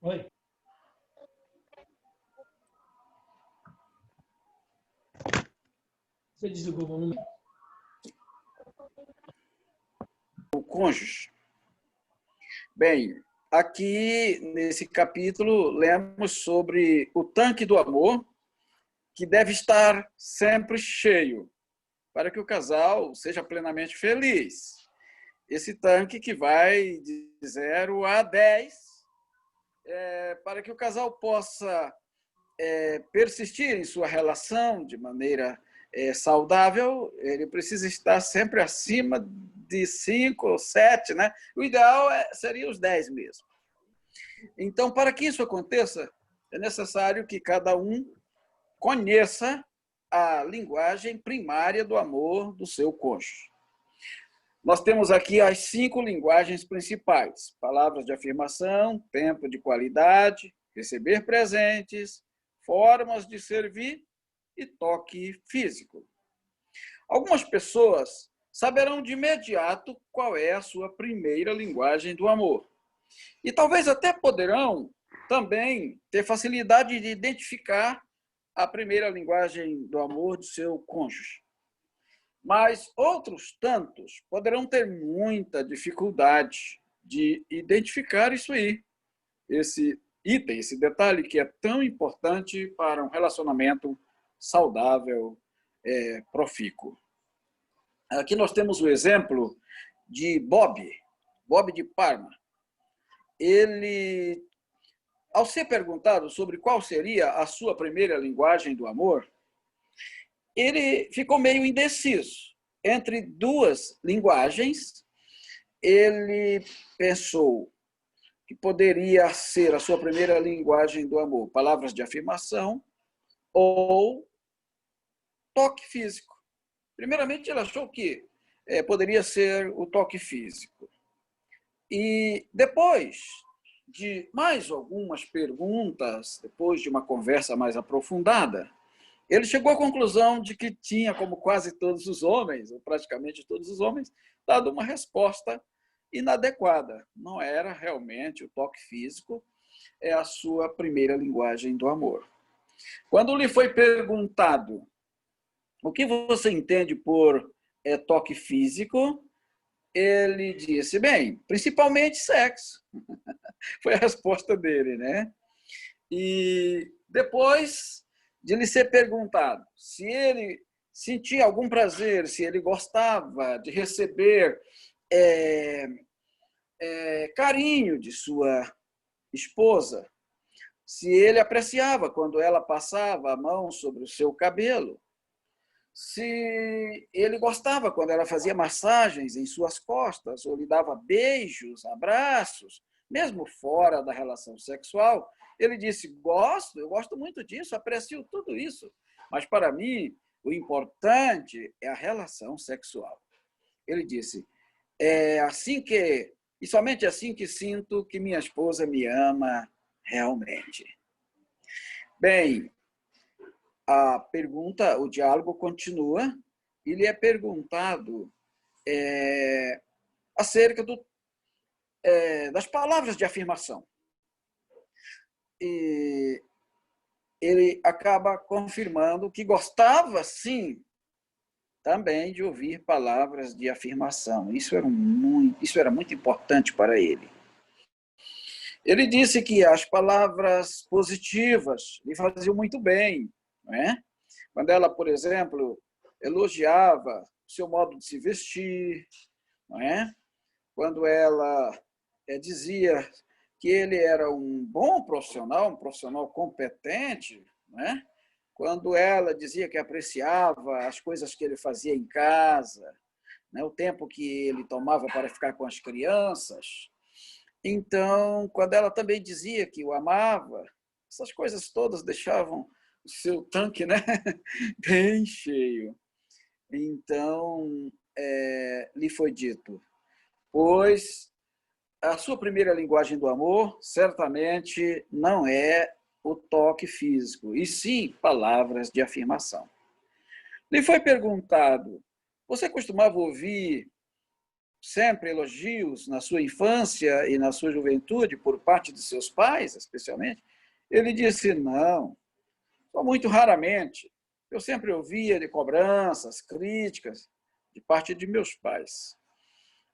Oi. Você desligou o volume? O cônjuge. Bem, aqui nesse capítulo lemos sobre o tanque do amor, que deve estar sempre cheio, para que o casal seja plenamente feliz. Esse tanque que vai de 0 a 10, para que o casal possa persistir em sua relação de maneira saudável, ele precisa estar sempre acima de 5 ou 7, né? O ideal seria os 10 mesmo. Então, para que isso aconteça, é necessário que cada um conheça a linguagem primária do amor do seu cônjuge. Nós temos aqui as 5 linguagens principais: palavras de afirmação, tempo de qualidade, receber presentes, formas de servir e toque físico. Algumas pessoas saberão de imediato qual é a sua primeira linguagem do amor. E talvez até poderão também ter facilidade de identificar a primeira linguagem do amor do seu cônjuge. Mas outros tantos poderão ter muita dificuldade de identificar isso aí, esse item, esse detalhe que é tão importante para um relacionamento saudável, profícuo. Aqui nós temos o exemplo de Bob de Parma. Ele, ao ser perguntado sobre qual seria a sua primeira linguagem do amor, ele ficou meio indeciso entre duas linguagens. Ele pensou que poderia ser a sua primeira linguagem do amor palavras de afirmação ou toque físico. Primeiramente, ele achou que poderia ser o toque físico. E depois de mais algumas perguntas, depois de uma conversa mais aprofundada, ele chegou à conclusão de que tinha, como quase todos os homens, ou praticamente todos os homens, dado uma resposta inadequada. Não era realmente o toque físico, é a sua primeira linguagem do amor. Quando lhe foi perguntado o que você entende por toque físico, ele disse, bem, principalmente sexo. Foi a resposta dele, né? E depois de lhe ser perguntado se ele sentia algum prazer, se ele gostava de receber carinho de sua esposa, se ele apreciava quando ela passava a mão sobre o seu cabelo, se ele gostava quando ela fazia massagens em suas costas, ou lhe dava beijos, abraços, mesmo fora da relação sexual, ele disse, eu gosto muito disso, aprecio tudo isso, mas para mim o importante é a relação sexual. Ele disse, e somente assim que sinto que minha esposa me ama realmente. Bem, a pergunta, o diálogo continua, e lhe é perguntado acerca das palavras de afirmação. E ele acaba confirmando que gostava, sim, também de ouvir palavras de afirmação. Isso era muito importante para ele. Ele disse que as palavras positivas lhe faziam muito bem, não é? Quando ela, por exemplo, elogiava o seu modo de se vestir, não é? Quando ela dizia que ele era um bom profissional, um profissional competente, não é? Quando ela dizia que apreciava as coisas que ele fazia em casa, né? O tempo que ele tomava para ficar com as crianças. Então, quando ela também dizia que o amava, essas coisas todas deixavam o seu tanque, né, bem cheio. Então, lhe foi dito, pois a sua primeira linguagem do amor certamente não é o toque físico, e sim palavras de afirmação. Lhe foi perguntado, você costumava ouvir sempre elogios na sua infância e na sua juventude, por parte de seus pais, especialmente? Ele disse, não, só muito raramente. Eu sempre ouvia de cobranças, críticas, de parte de meus pais.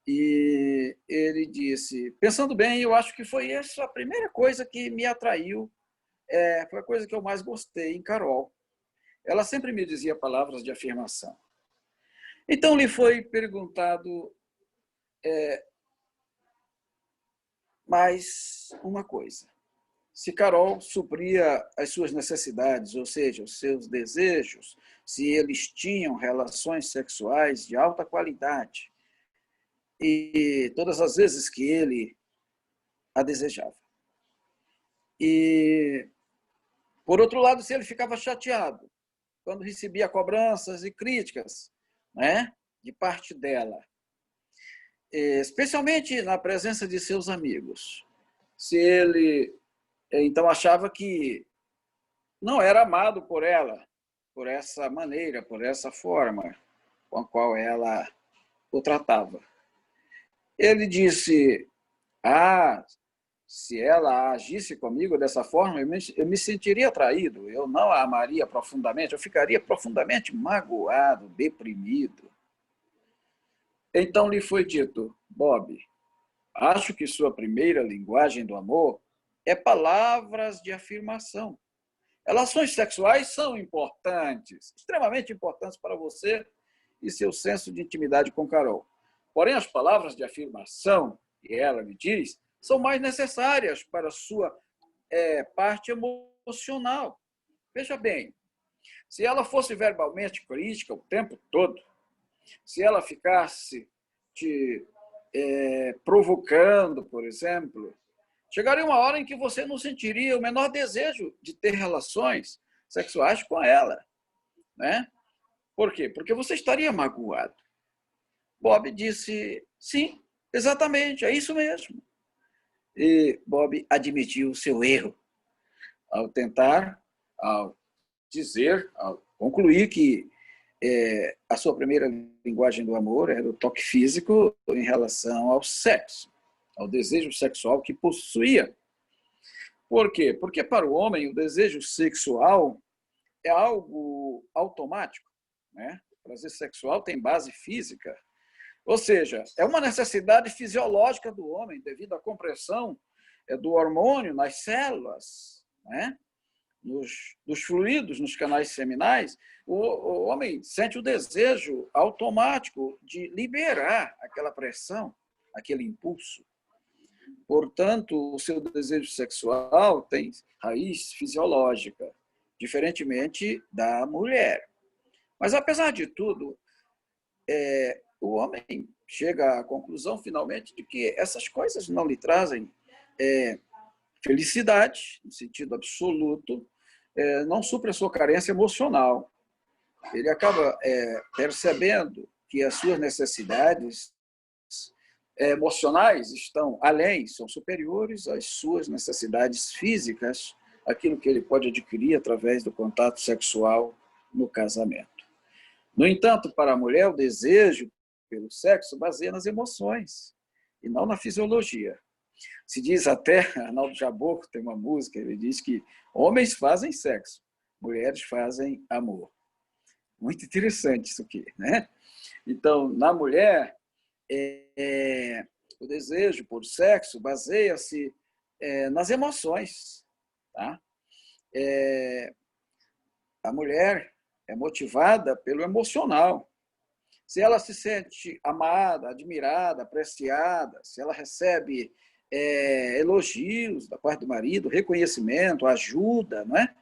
E ele disse, pensando bem, eu acho que foi essa a primeira coisa que me atraiu, foi a coisa que eu mais gostei em Carol. Ela sempre me dizia palavras de afirmação. Então lhe foi perguntado mais uma coisa. Se Carol supria as suas necessidades, ou seja, os seus desejos, se eles tinham relações sexuais de alta qualidade, e todas as vezes que ele a desejava. E, por outro lado, se ele ficava chateado quando recebia cobranças e críticas, né, de parte dela, especialmente na presença de seus amigos. Se ele, então, achava que não era amado por ela, por essa maneira, por essa forma com a qual ela o tratava. Ele disse, se ela agisse comigo dessa forma, eu me sentiria traído, eu não a amaria profundamente, eu ficaria profundamente magoado, deprimido. Então lhe foi dito, Bob, acho que sua primeira linguagem do amor é palavras de afirmação. Relações sexuais são importantes, extremamente importantes para você e seu senso de intimidade com Carol. Porém, as palavras de afirmação, que ela me diz, são mais necessárias para a sua parte emocional. Veja bem, se ela fosse verbalmente crítica o tempo todo, se ela ficasse te provocando, por exemplo, chegaria uma hora em que você não sentiria o menor desejo de ter relações sexuais com ela, né? Por quê? Porque você estaria magoado. Bob disse, sim, exatamente, é isso mesmo. E Bob admitiu o seu erro ao tentar, ao dizer, ao concluir que a sua primeira linguagem do amor era o toque físico em relação ao sexo, ao desejo sexual que possuía. Por quê? Porque para o homem o desejo sexual é algo automático, né? O prazer sexual tem base física, ou seja, é uma necessidade fisiológica do homem devido à compressão do hormônio nas células, né? Nos fluidos, nos canais seminais. O homem sente o desejo automático de liberar aquela pressão, aquele impulso. Portanto, o seu desejo sexual tem raiz fisiológica, diferentemente da mulher. Mas, apesar de tudo, o homem chega à conclusão, finalmente, de que essas coisas não lhe trazem felicidade, no sentido absoluto, não supre a sua carência emocional. Ele acaba percebendo que as suas necessidades emocionais estão além, são superiores às suas necessidades físicas, aquilo que ele pode adquirir através do contato sexual no casamento. No entanto, para a mulher, o desejo pelo sexo baseia nas emoções e não na fisiologia. Se diz até, Arnaldo Jabor tem uma música, ele diz que homens fazem sexo, mulheres fazem amor. Muito interessante isso aqui, né? Então, na mulher, o desejo por sexo baseia-se nas emoções. Tá? A mulher é motivada pelo emocional. Se ela se sente amada, admirada, apreciada, se ela recebe elogios da parte do marido, reconhecimento, ajuda, não é?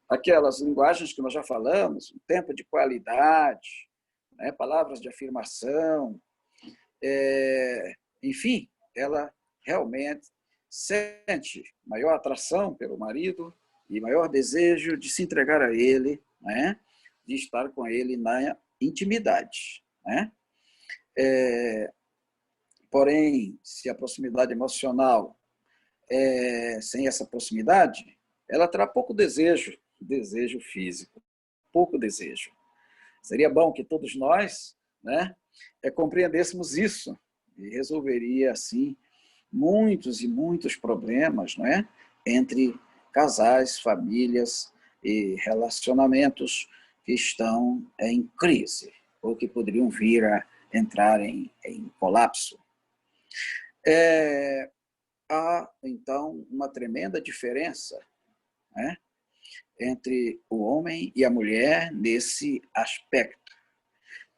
Aquelas linguagens que nós já falamos, um tempo de qualidade, né? Palavras de afirmação, enfim, ela realmente sente maior atração pelo marido e maior desejo de se entregar a ele, né? De estar com ele na intimidade, né? Porém, se a proximidade emocional sem essa proximidade, ela terá pouco desejo físico, pouco desejo. Seria bom que todos nós, né, compreendêssemos isso, e resolveria, assim, muitos e muitos problemas, não é? Entre casais, famílias e relacionamentos que estão em crise ou que poderiam vir a entrar em colapso. Há, então, uma tremenda diferença, né, entre o homem e a mulher nesse aspecto.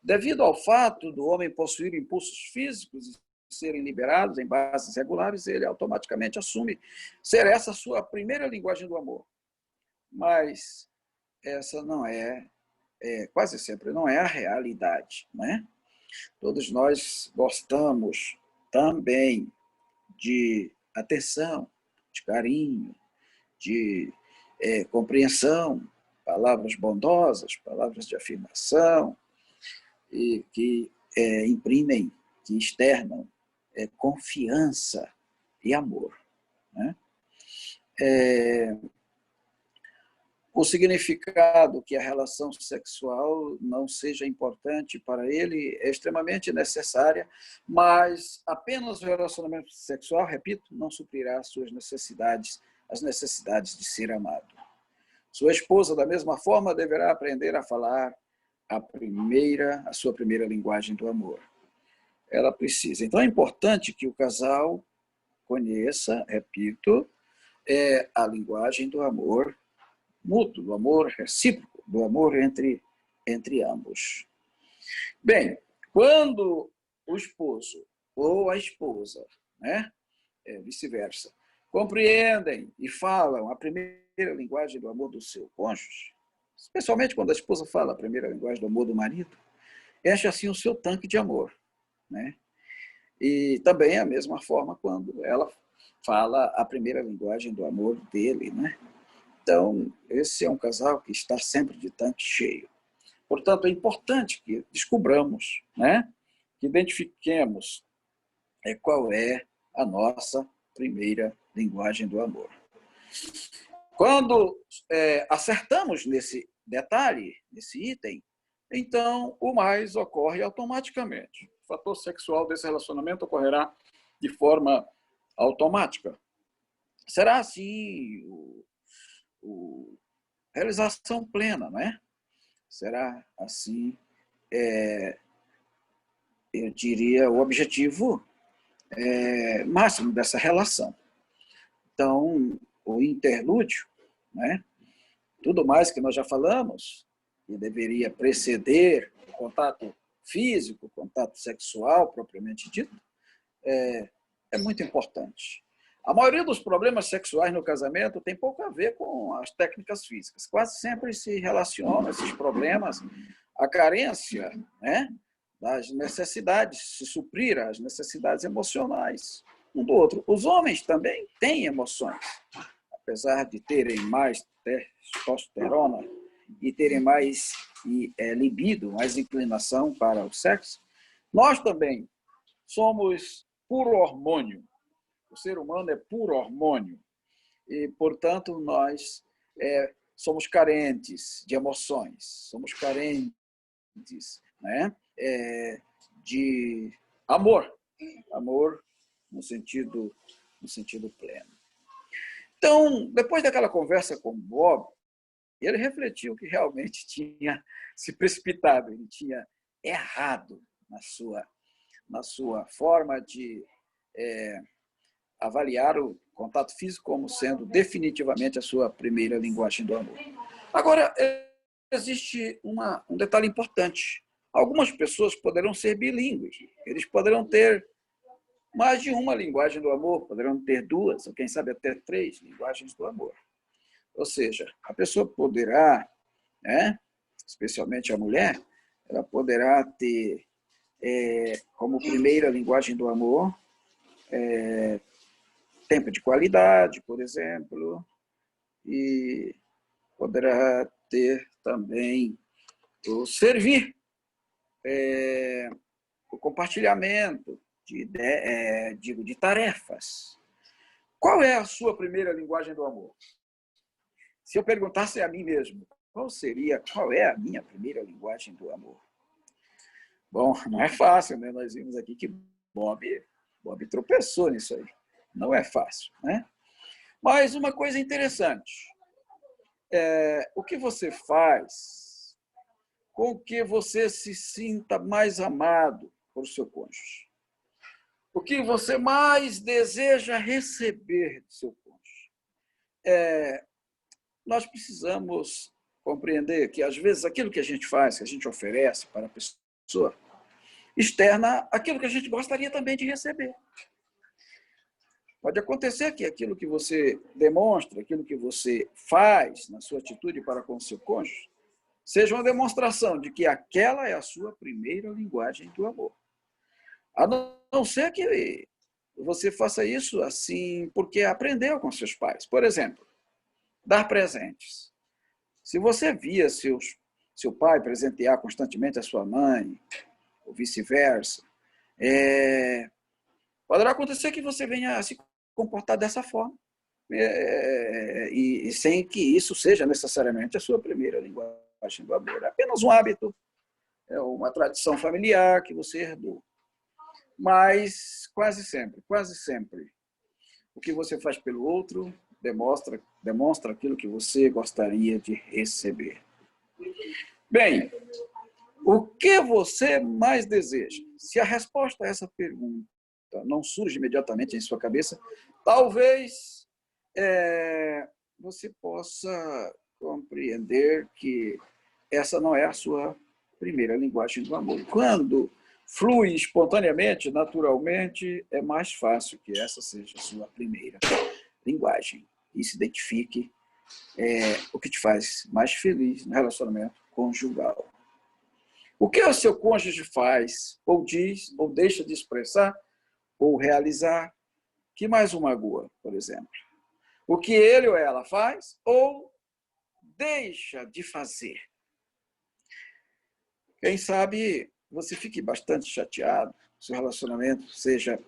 Devido ao fato do homem possuir impulsos físicos e serem liberados em bases regulares, ele automaticamente assume ser essa a sua primeira linguagem do amor. Mas essa não quase sempre não é a realidade, né? Todos nós gostamos também de atenção, de carinho, de compreensão, palavras bondosas, palavras de afirmação, e que imprimem, que externam confiança e amor, né? O significado que a relação sexual não seja importante para ele é extremamente necessária, mas apenas o relacionamento sexual, repito, não suprirá suas necessidades, as necessidades de ser amado. Sua esposa, da mesma forma, deverá aprender a falar a sua primeira linguagem do amor. Ela precisa. Então, é importante que o casal conheça, repito, a linguagem do amor mútuo, do amor recíproco, do amor entre ambos. Bem, quando o esposo ou a esposa, né, vice-versa, compreendem e falam a primeira linguagem do amor do seu cônjuge, especialmente quando a esposa fala a primeira linguagem do amor do marido, enche assim o seu tanque de amor, né? E também a mesma forma quando ela fala a primeira linguagem do amor dele, né? Então, esse é um casal que está sempre de tanque cheio. Portanto, é importante que descobramos, né, que identifiquemos qual é a nossa primeira linguagem do amor. Quando acertamos nesse detalhe, nesse item, então o mais ocorre automaticamente. O fator sexual desse relacionamento ocorrerá de forma automática. Será assim realização plena, não é? Será assim, eu diria, o objetivo máximo dessa relação. Então, o interlúdio, né? Tudo mais que nós já falamos, que deveria preceder o contato físico, o contato sexual, propriamente dito, é muito importante. A maioria dos problemas sexuais no casamento tem pouco a ver com as técnicas físicas. Quase sempre se relacionam esses problemas à carência, né, das necessidades, se suprir as necessidades emocionais um do outro. Os homens também têm emoções, apesar de terem mais testosterona e terem mais libido, mais inclinação para o sexo. Nós também somos puro hormônio. O ser humano é puro hormônio e, portanto, nós somos carentes de emoções, somos carentes, né, de amor no sentido pleno. Então, depois daquela conversa com o Bob, ele refletiu que realmente tinha se precipitado, ele tinha errado na sua forma de avaliar o contato físico como sendo definitivamente a sua primeira linguagem do amor. Agora, existe um detalhe importante. Algumas pessoas poderão ser bilíngues, eles poderão ter mais de uma linguagem do amor, poderão ter duas, ou quem sabe até três linguagens do amor. Ou seja, a pessoa poderá, especialmente a mulher, ela poderá ter como primeira linguagem do amor tempo de qualidade, por exemplo, e poderá ter também o servir, o compartilhamento de tarefas. Qual é a sua primeira linguagem do amor? Se eu perguntasse a mim mesmo, qual é a minha primeira linguagem do amor? Bom, não é fácil, né? Nós vimos aqui que Bob tropeçou nisso aí. Não é fácil, né? Mas uma coisa interessante, o que você faz com que você se sinta mais amado por seu cônjuge? O que você mais deseja receber do seu cônjuge? Nós precisamos compreender que, às vezes, aquilo que a gente faz, que a gente oferece para a pessoa, externa aquilo que a gente gostaria também de receber. Pode acontecer que aquilo que você demonstra, aquilo que você faz na sua atitude para com o seu cônjuge, seja uma demonstração de que aquela é a sua primeira linguagem do amor. A não ser que você faça isso assim porque aprendeu com seus pais. Por exemplo, dar presentes. Se você via seu pai presentear constantemente a sua mãe, ou vice-versa, poderá acontecer que você venha a se comportar dessa forma, e sem que isso seja necessariamente a sua primeira linguagem do amor. É apenas um hábito, é uma tradição familiar que você herdou. Mas quase sempre, o que você faz pelo outro demonstra aquilo que você gostaria de receber. Bem, o que você mais deseja? Se a resposta a essa pergunta não surge imediatamente em sua cabeça, talvez você possa compreender que essa não é a sua primeira linguagem do amor. Quando flui espontaneamente, naturalmente, é mais fácil que essa seja a sua primeira linguagem. E se identifique o que te faz mais feliz no relacionamento conjugal. O que o seu cônjuge faz, ou diz, ou deixa de expressar, ou realizar, que mais o magoa, por exemplo? O que ele ou ela faz, ou deixa de fazer? Quem sabe você fique bastante chateado, seu relacionamento seja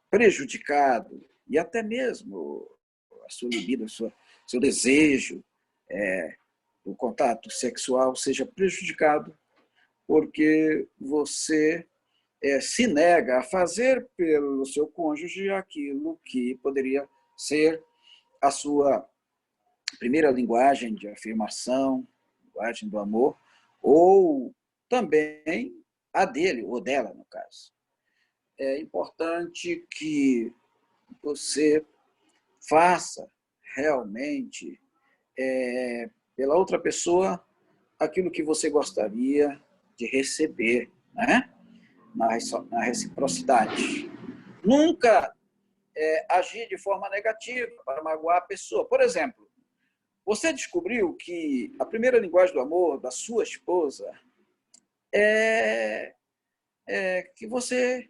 prejudicado, e até mesmo a sua libido, seu desejo do contato sexual seja prejudicado, porque você se nega a fazer pelo seu cônjuge aquilo que poderia ser a sua primeira linguagem de afirmação, linguagem do amor, ou também a dele, ou dela, no caso. É importante que você faça realmente pela outra pessoa aquilo que você gostaria de receber, né? Na reciprocidade. Nunca agir de forma negativa para magoar a pessoa. Por exemplo, você descobriu que a primeira linguagem do amor da sua esposa é que você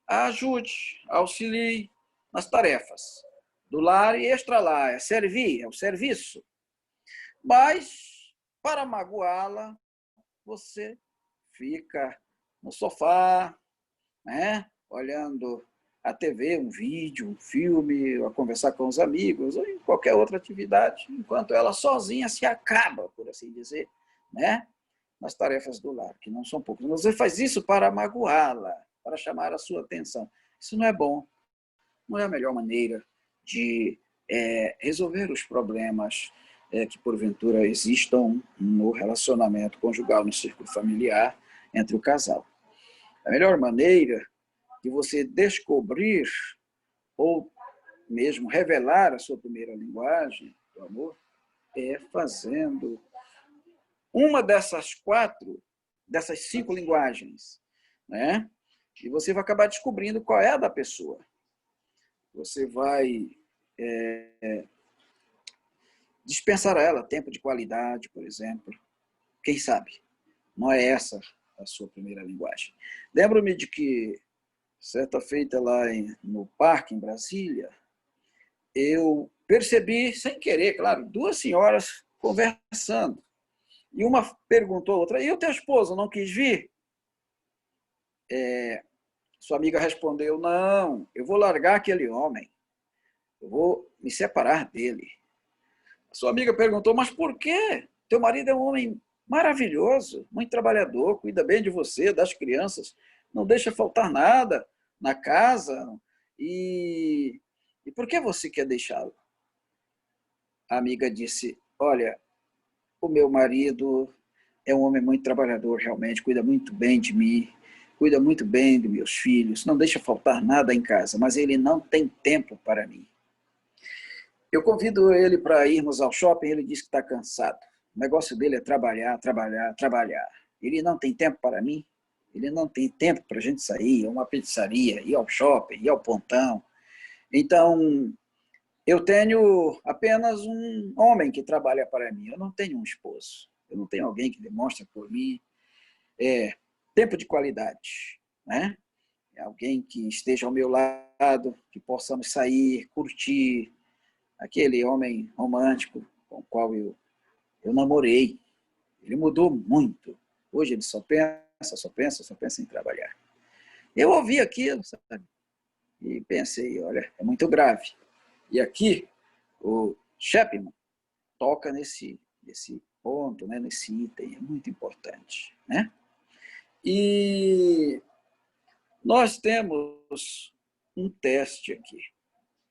a ajude, auxilie nas tarefas do lar e extra-lar, é servir, é o serviço. Mas, para magoá-la, você fica no sofá, né, olhando a TV, um vídeo, um filme, ou a conversar com os amigos, ou em qualquer outra atividade, enquanto ela sozinha se acaba, por assim dizer, né, nas tarefas do lar, que não são poucas. Você faz isso para magoá-la, para chamar a sua atenção. Isso não é bom, não é a melhor maneira de resolver os problemas que, porventura, existam no relacionamento conjugal, no círculo familiar, entre o casal. A melhor maneira de você descobrir ou mesmo revelar a sua primeira linguagem do amor é fazendo uma dessas 5 linguagens, né? E você vai acabar descobrindo qual é a da pessoa. Você vai dispensar a ela tempo de qualidade, por exemplo. Quem sabe? Não é essa a sua primeira linguagem. Lembro-me de que, certa feita lá no parque, em Brasília, eu percebi, sem querer, claro, 2 senhoras conversando. E uma perguntou a outra, e o teu esposo não quis vir? Sua amiga respondeu, não, eu vou largar aquele homem. Eu vou me separar dele. A sua amiga perguntou, mas por quê? Teu marido é um homem maravilhoso, muito trabalhador, cuida bem de você, das crianças, não deixa faltar nada, na casa e por que você quer deixá-lo? A amiga disse, olha, o meu marido é um homem muito trabalhador, realmente, cuida muito bem de mim, cuida muito bem dos meus filhos, não deixa faltar nada em casa, mas ele não tem tempo para mim. Eu convido ele para irmos ao shopping, ele diz que está cansado. O negócio dele é trabalhar, trabalhar, trabalhar. Ele não tem tempo para mim, ele não tem tempo para a gente sair a uma pizzaria, ir ao shopping, ir ao pontão. Então, eu tenho apenas um homem que trabalha para mim, eu não tenho um esposo, eu não tenho alguém que demonstre por mim tempo de qualidade, né? Alguém que esteja ao meu lado, que possamos sair, curtir, aquele homem romântico com o qual eu namorei. Ele mudou muito. Hoje ele só pensa em trabalhar. Eu ouvi aquilo, sabe? E pensei, olha, é muito grave. E aqui, o Chapman toca nesse ponto, né, nesse item, é muito importante, né? E nós temos um teste aqui.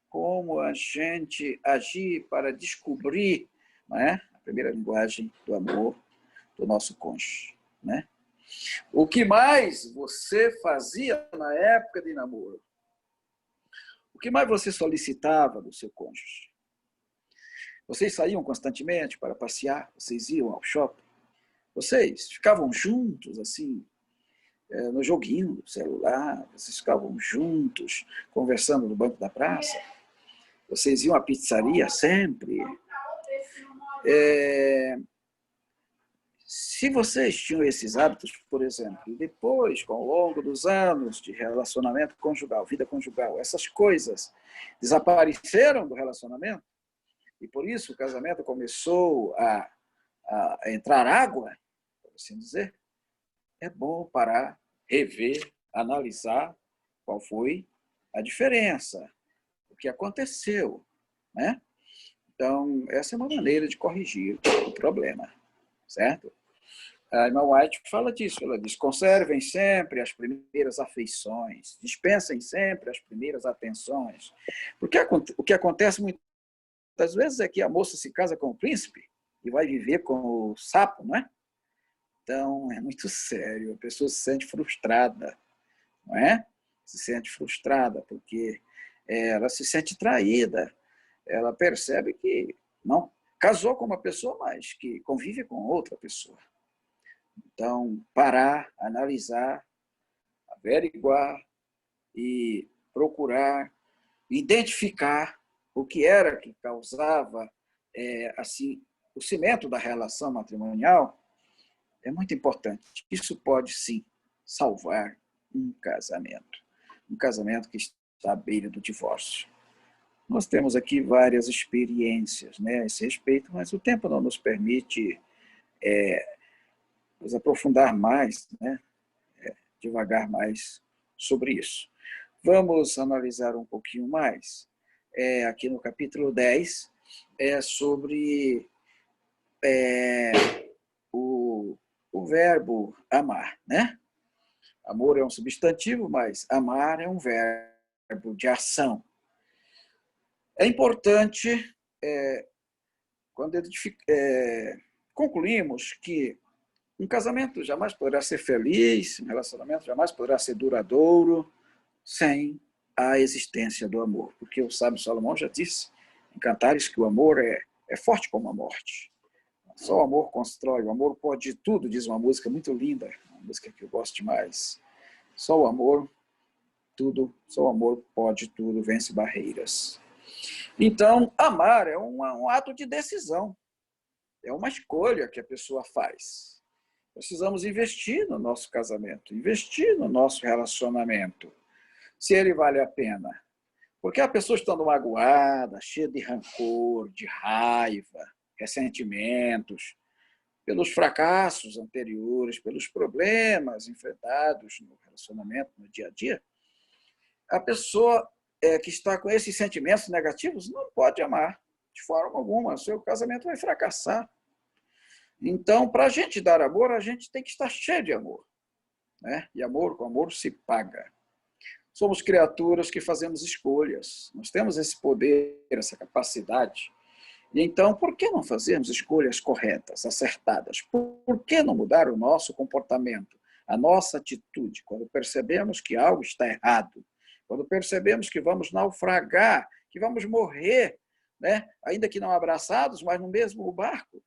Como a gente agir para descobrir, né, a primeira linguagem do amor do nosso cônjuge, né? O que mais você fazia na época de namoro? O que mais você solicitava do seu cônjuge? Vocês saíam constantemente para passear? Vocês iam ao shopping? Vocês ficavam juntos, assim, no joguinho do celular? Vocês ficavam juntos, conversando no banco da praça? Vocês iam à pizzaria sempre? Se vocês tinham esses hábitos, por exemplo, depois, com o longo dos anos de relacionamento conjugal, vida conjugal, essas coisas desapareceram do relacionamento, e por isso o casamento começou a entrar água, por assim dizer, é bom parar, rever, analisar qual foi a diferença, o que aconteceu, né? Então, essa é uma maneira de corrigir o problema, certo? A irmã White fala disso, ela diz, conservem sempre as primeiras afeições, dispensem sempre as primeiras atenções. Porque o que acontece muitas vezes é que a moça se casa com o príncipe e vai viver com o sapo, não é? Então, é muito sério, a pessoa se sente frustrada, não é? Se sente frustrada porque ela se sente traída, ela percebe que não casou com uma pessoa, mas que convive com outra pessoa. Então, parar, analisar, averiguar e procurar identificar o que era que causava assim, o cimento da relação matrimonial é muito importante. Isso pode, sim, salvar um casamento que está à beira do divórcio. Nós temos aqui várias experiências, né, a esse respeito, mas o tempo não nos permite nos aprofundar mais, né, devagar mais sobre isso. Vamos analisar um pouquinho mais. Aqui no capítulo 10, sobre o verbo amar, né? Amor é um substantivo, mas amar é um verbo de ação. É importante, quando concluímos que um casamento jamais poderá ser feliz, um relacionamento jamais poderá ser duradouro sem a existência do amor. Porque o sábio Salomão já disse em Cantares que o amor é forte como a morte. Só o amor constrói, o amor pode tudo, diz uma música muito linda, uma música que eu gosto demais. Só o amor pode tudo, vence barreiras. Então, amar é um ato de decisão, é uma escolha que a pessoa faz. Precisamos investir no nosso casamento, investir no nosso relacionamento, se ele vale a pena. Porque a pessoa estando magoada, cheia de rancor, de raiva, ressentimentos, pelos fracassos anteriores, pelos problemas enfrentados no relacionamento, no dia a dia, a pessoa que está com esses sentimentos negativos não pode amar de forma alguma, seu casamento vai fracassar. Então, para a gente dar amor, a gente tem que estar cheio de amor, né? E amor com amor se paga. somos criaturas que fazemos escolhas. Nós temos esse poder, essa capacidade. E então, por que não fazermos escolhas corretas, acertadas? Por que não mudar o nosso comportamento, a nossa atitude, quando percebemos que algo está errado, quando percebemos que vamos naufragar, que vamos morrer, né? Ainda que não abraçados, mas no mesmo barco?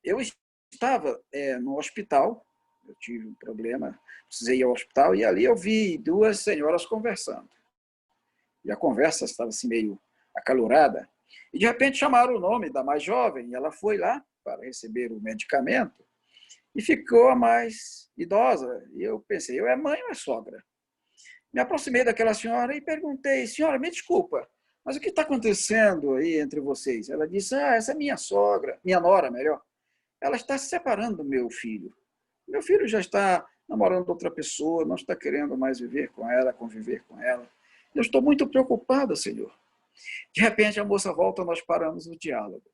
Eu estava no hospital, eu tive um problema, precisei ir ao hospital, e ali eu vi duas senhoras conversando. E a conversa estava assim meio acalorada, e de repente chamaram o nome da mais jovem, e ela foi lá para receber o medicamento, e ficou a mais idosa. E eu pensei, eu é mãe ou é sogra? Me aproximei daquela senhora e perguntei, senhora, me desculpa, mas o que está acontecendo aí entre vocês? Ela disse, essa é minha sogra, minha nora, melhor. Ela está se separando do meu filho. Meu filho já está namorando outra pessoa, não está querendo mais viver com ela, conviver com ela. Eu estou muito preocupada, senhor. De repente, a moça volta, nós paramos o diálogo.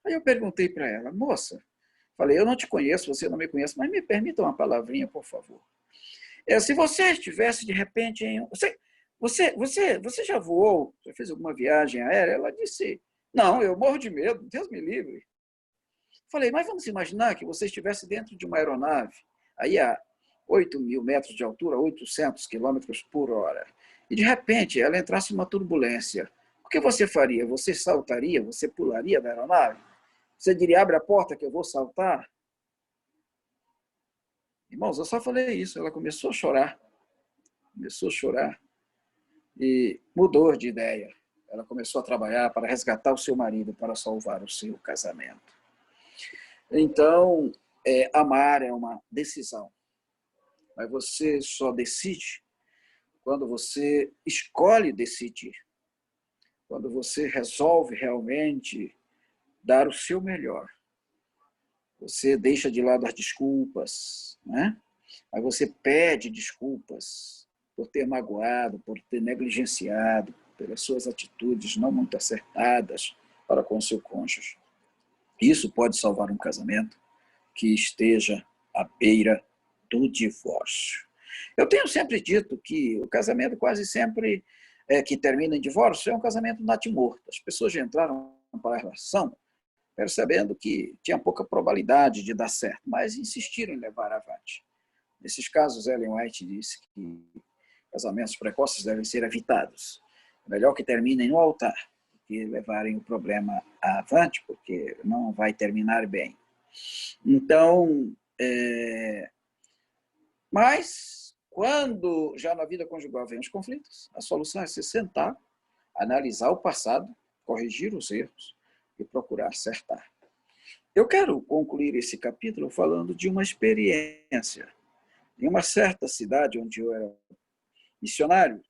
Aí eu perguntei para ela, moça, falei, eu não te conheço, você não me conhece, mas me permita uma palavrinha, por favor. Se você estivesse, de repente, em... Você já voou? Já fez alguma viagem aérea? Ela disse, não, eu morro de medo, Deus me livre. Falei, mas vamos imaginar que você estivesse dentro de uma aeronave, aí a 8.000 metros de altura, 800 quilômetros por hora, e de repente ela entrasse em uma turbulência. O que você faria? Você saltaria? Você pularia da aeronave? Você diria, abre a porta que eu vou saltar? Irmãos, eu só falei isso. Ela começou a chorar. Começou a chorar e mudou de ideia. Ela começou a trabalhar para resgatar o seu marido, para salvar o seu casamento. Então, amar é uma decisão. Mas você só decide quando você escolhe decidir. Quando você resolve realmente dar o seu melhor. Você deixa de lado as desculpas, né? Aí você pede desculpas por ter magoado, por ter negligenciado, pelas suas atitudes não muito acertadas para com o seu cônjuge. Isso pode salvar um casamento que esteja à beira do divórcio. Eu tenho sempre dito que o casamento quase sempre que termina em divórcio é um casamento natimorto. As pessoas já entraram para a relação percebendo que tinha pouca probabilidade de dar certo, mas insistiram em levar avante. Nesses casos, Ellen White disse que casamentos precoces devem ser evitados. É melhor que terminem no altar do que levarem o problema avante, porque não vai terminar bem. Então, mas quando já na vida conjugal vem os conflitos, a solução é se sentar, analisar o passado, corrigir os erros e procurar acertar. Eu quero concluir esse capítulo falando de uma experiência. Em uma certa cidade onde eu era missionário,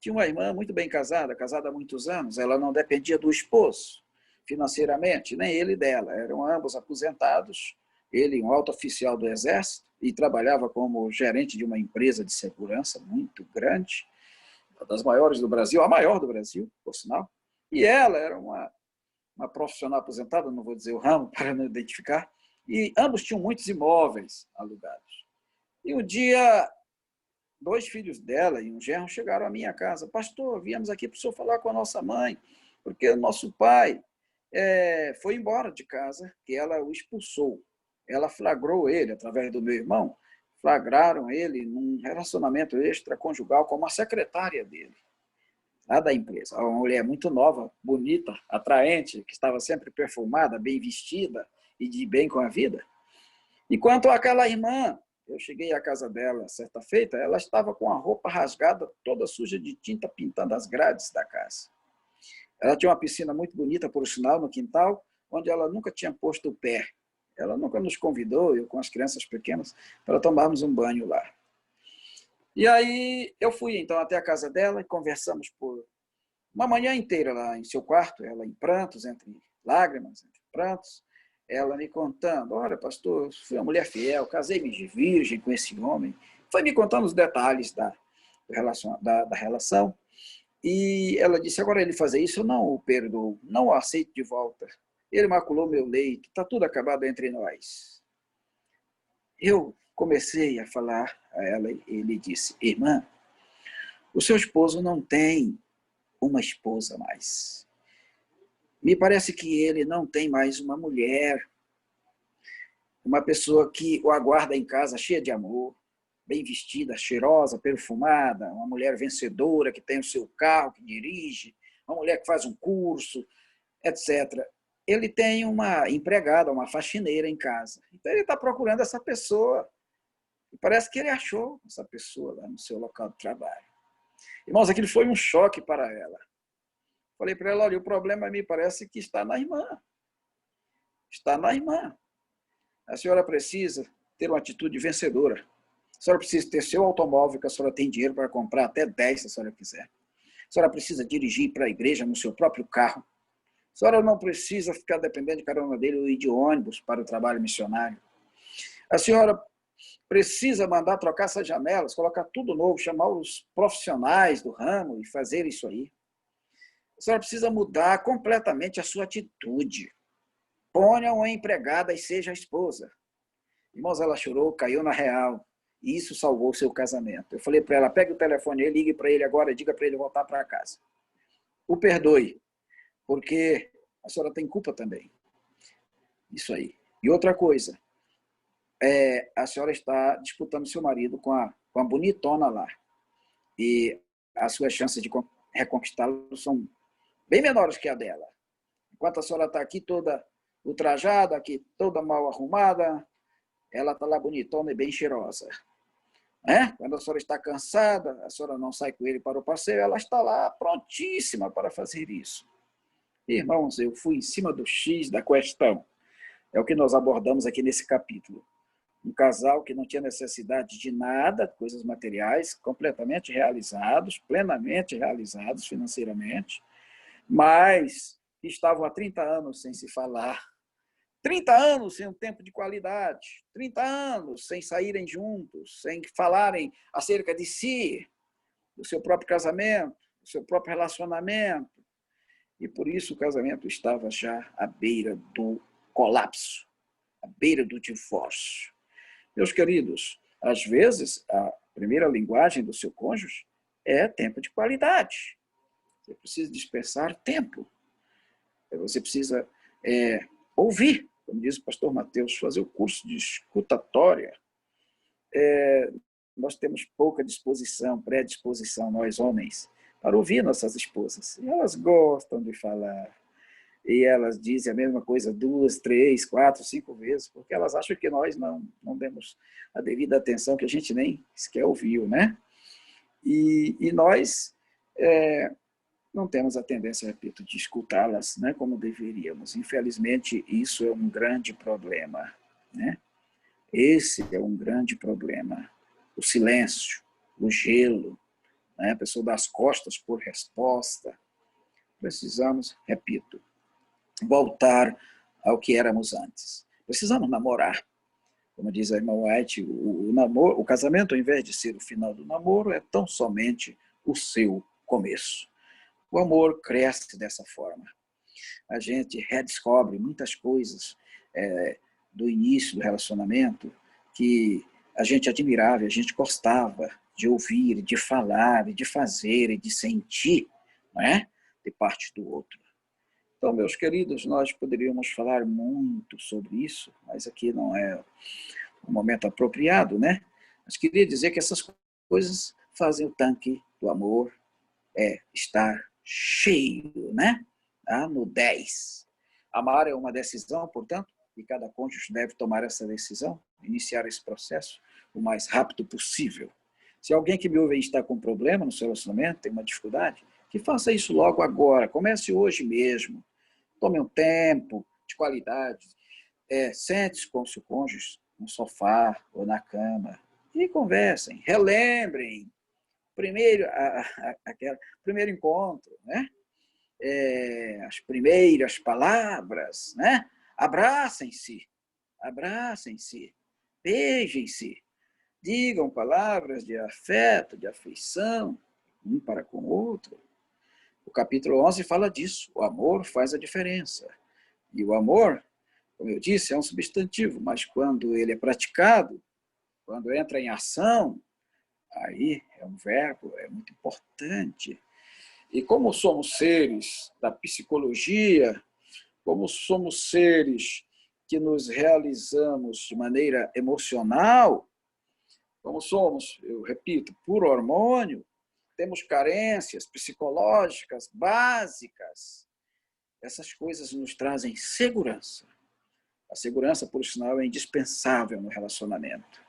tinha uma irmã muito bem casada, casada há muitos anos, ela não dependia do esposo financeiramente, nem ele dela, eram ambos aposentados, ele um alto oficial do Exército e trabalhava como gerente de uma empresa de segurança muito grande, uma das maiores do Brasil, a maior do Brasil, por sinal, e ela era uma profissional aposentada, não vou dizer o ramo para não identificar, e ambos tinham muitos imóveis alugados. E um dia, 2 filhos dela e um genro chegaram à minha casa. Pastor, viemos aqui para o senhor falar com a nossa mãe, porque o nosso pai foi embora de casa, que ela o expulsou. Ela flagrou ele, através do meu irmão, flagraram ele num relacionamento extraconjugal com uma secretária dele, lá da empresa. Uma mulher muito nova, bonita, atraente, que estava sempre perfumada, bem vestida e de bem com a vida. Enquanto aquela irmã, eu cheguei à casa dela certa feita, ela estava com a roupa rasgada, toda suja de tinta, pintando as grades da casa. Ela tinha uma piscina muito bonita, por sinal, no quintal, onde ela nunca tinha posto o pé. Ela nunca nos convidou, eu com as crianças pequenas, para tomarmos um banho lá. E aí eu fui então até a casa dela e conversamos por uma manhã inteira lá em seu quarto, ela em prantos, entre lágrimas, entre prantos, ela me contando, olha, pastor, fui uma mulher fiel, casei-me de virgem com esse homem. Foi me contando os detalhes da relação. E ela disse, agora ele fazer isso, eu não o perdoo, não o aceito de volta. Ele maculou meu leito, está tudo acabado entre nós. Eu comecei a falar a ela e ele disse, irmã, O seu esposo não tem uma esposa mais. Me parece que ele não tem mais uma mulher, uma pessoa que o aguarda em casa cheia de amor, bem vestida, cheirosa, perfumada, uma mulher vencedora que tem o seu carro, que dirige, uma mulher que faz um curso, etc. Ele tem uma empregada, uma faxineira em casa. Então ele está procurando essa pessoa. E parece que ele achou essa pessoa lá no seu local de trabalho. Irmãos, aquilo foi um choque para ela. Falei para ela, olha, o problema me parece que está na irmã. Está na irmã. A senhora precisa ter uma atitude vencedora. A senhora precisa ter seu automóvel, que a senhora tem dinheiro para comprar até 10, se a senhora quiser. A senhora precisa dirigir para a igreja no seu próprio carro. A senhora não precisa ficar dependendo de carona dele ou ir de ônibus para o trabalho missionário. A senhora precisa mandar trocar essas janelas, colocar tudo novo, chamar os profissionais do ramo e fazer isso aí. A senhora precisa mudar completamente a sua atitude. Ponha uma empregada e seja a esposa. Irmãos, ela chorou, caiu na real. E isso salvou o seu casamento. Eu falei para ela, pegue o telefone, ligue para ele agora, diga para ele voltar para casa. O perdoe, porque a senhora tem culpa também. Isso aí. E outra coisa, a senhora está disputando seu marido com a bonitona lá. E as suas chances de reconquistá-lo são bem menores que a dela. Enquanto a senhora está aqui toda ultrajada, aqui toda mal arrumada, ela está lá bonitona e bem cheirosa. Quando a senhora está cansada, a senhora não sai com ele para o passeio, ela está lá prontíssima para fazer isso. Irmãos, eu fui em cima do X da questão. É o que nós abordamos aqui nesse capítulo. Um casal que não tinha necessidade de nada, coisas materiais, completamente realizados, plenamente realizados financeiramente, mas estavam há 30 anos sem se falar, 30 anos sem um tempo de qualidade, 30 anos sem saírem juntos, sem falarem acerca de si, do seu próprio casamento, do seu próprio relacionamento. E por isso o casamento estava já à beira do colapso, à beira do divórcio. Meus queridos, às vezes a primeira linguagem do seu cônjuge é tempo de qualidade. Você precisa dispensar tempo. Você precisa ouvir, como diz o pastor Mateus, fazer o curso de escutatória. Nós temos pouca disposição, predisposição, nós homens, para ouvir nossas esposas. E elas gostam de falar. E elas dizem a mesma coisa 2, 3, 4, 5 vezes, porque elas acham que nós não demos a devida atenção, que a gente nem sequer ouviu, né? E nós não temos a tendência, repito, de escutá-las, né, como deveríamos. Infelizmente, isso é um grande problema, né? Esse é um grande problema. O silêncio, o gelo, né? A pessoa dá as costas por resposta. Precisamos, repito, voltar ao que éramos antes. Precisamos namorar. Como diz a irmã White, o casamento, ao invés de ser o final do namoro, é tão somente o seu começo. O amor cresce dessa forma. A gente redescobre muitas coisas do início do relacionamento que a gente admirava, a gente gostava de ouvir, de falar, de fazer e de sentir, não é? De parte do outro. Então, meus queridos, nós poderíamos falar muito sobre isso, mas aqui não é o momento apropriado, né? Mas queria dizer que essas coisas fazem o tanque do amor estar cheio, né? No 10. Amar é uma decisão, portanto, e cada cônjuge deve tomar essa decisão, iniciar esse processo o mais rápido possível. Se alguém que me ouve está com um problema no seu relacionamento, tem uma dificuldade, que faça isso logo agora, comece hoje mesmo. Tome um tempo de qualidade, sente-se com o seu cônjuge no sofá ou na cama e conversem, relembrem primeiro encontro, né? As primeiras palavras, né? Abracem-se, beijem-se, digam palavras de afeto, de afeição, um para com o outro. O capítulo 11 fala disso, o amor faz a diferença. E o amor, como eu disse, é um substantivo, mas quando ele é praticado, quando entra em ação, aí é um verbo, é muito importante. E como somos seres da psicologia, como somos seres que nos realizamos de maneira emocional, como somos, eu repito, por hormônio, temos carências psicológicas básicas. Essas coisas nos trazem segurança. A segurança, por sinal, é indispensável no relacionamento.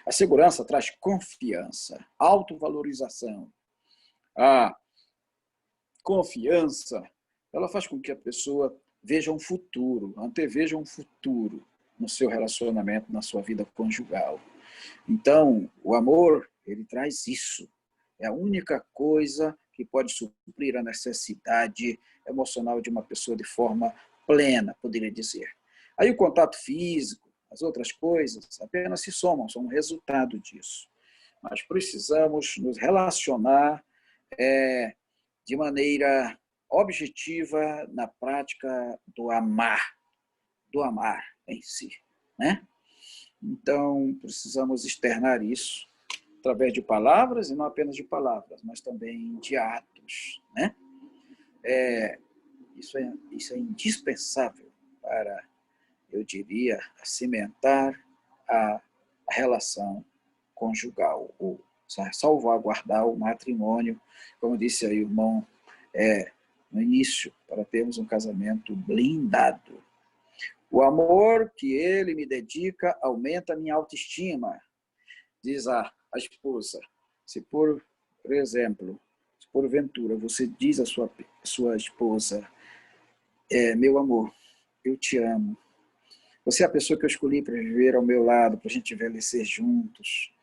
A segurança traz confiança, autovalorização. A confiança, ela faz com que a pessoa veja um futuro, anteveja um futuro no seu relacionamento, na sua vida conjugal. Então, o amor, ele traz isso. É a única coisa que pode suprir a necessidade emocional de uma pessoa de forma plena, poderia dizer. Aí o contato físico, as outras coisas, apenas se somam, são um resultado disso. Mas precisamos nos relacionar de maneira objetiva na prática do amar em si, né? Então, precisamos externar isso através de palavras, e não apenas de palavras, mas também de atos, né? Isso é indispensável para, eu diria, cimentar a relação conjugal, ou salvaguardar o matrimônio, como disse aí o irmão no início, para termos um casamento blindado. O amor que ele me dedica aumenta a minha autoestima, diz a esposa. Se por exemplo, se porventura você diz à sua esposa, meu amor, eu te amo. Você é a pessoa que eu escolhi para viver ao meu lado, para a gente envelhecer juntos.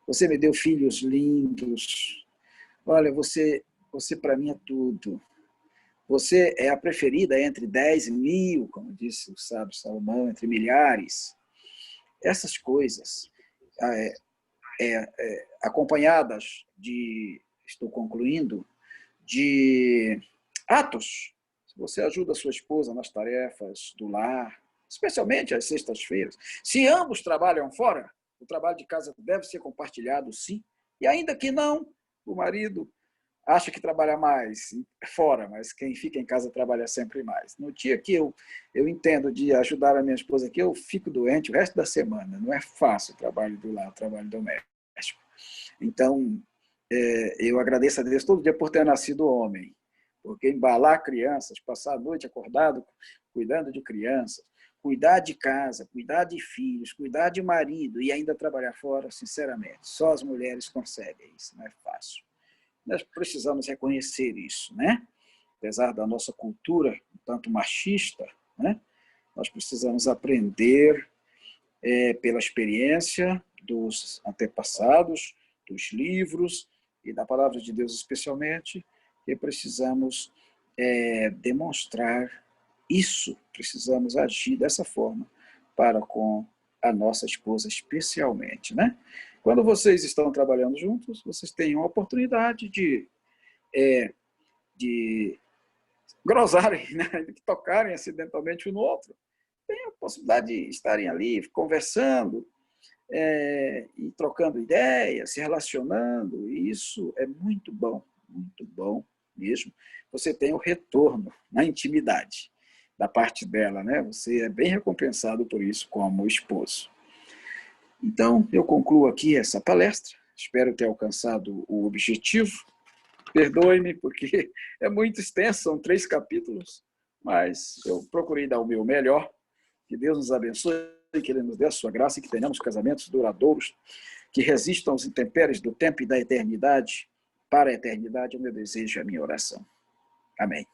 Você me deu filhos lindos. Olha, você para mim é tudo. Você é a preferida entre 10.000, como disse o sábio Salomão, entre milhares. Essas coisas, acompanhadas de, estou concluindo, de atos. Se você ajuda a sua esposa nas tarefas do lar, especialmente às sextas-feiras. Se ambos trabalham fora, o trabalho de casa deve ser compartilhado, sim. E ainda que não, o marido acha que trabalha mais fora, mas quem fica em casa trabalha sempre mais. No dia que eu entendo de ajudar a minha esposa aqui, eu fico doente o resto da semana. Não é fácil o trabalho do lar, o trabalho doméstico. Então, eu agradeço a Deus todo dia por ter nascido homem, porque embalar crianças, passar a noite acordado, cuidando de crianças, cuidar de casa, cuidar de filhos, cuidar de marido e ainda trabalhar fora, sinceramente, só as mulheres conseguem isso, não é fácil. Nós precisamos reconhecer isso, né? Apesar da nossa cultura um tanto machista, né? Nós precisamos aprender pela experiência dos antepassados, dos livros e da palavra de Deus especialmente, e precisamos demonstrar isso, precisamos agir dessa forma para com a nossa esposa especialmente, né? Quando vocês estão trabalhando juntos, vocês têm uma oportunidade de grosarem, né? De tocarem acidentalmente um no outro. Tem a possibilidade de estarem ali conversando, e trocando ideias, se relacionando, e isso é muito bom mesmo. Você tem o retorno na intimidade da parte dela, né? Você é bem recompensado por isso como esposo. Então, eu concluo aqui essa palestra. Espero ter alcançado o objetivo. Perdoe-me, porque é muito extenso, são 3 capítulos, mas eu procurei dar o meu melhor. Que Deus nos abençoe, que Ele nos dê a sua graça e que tenhamos casamentos duradouros, que resistam aos intempéries do tempo e da eternidade. Para a eternidade, é o meu desejo e a minha oração. Amém.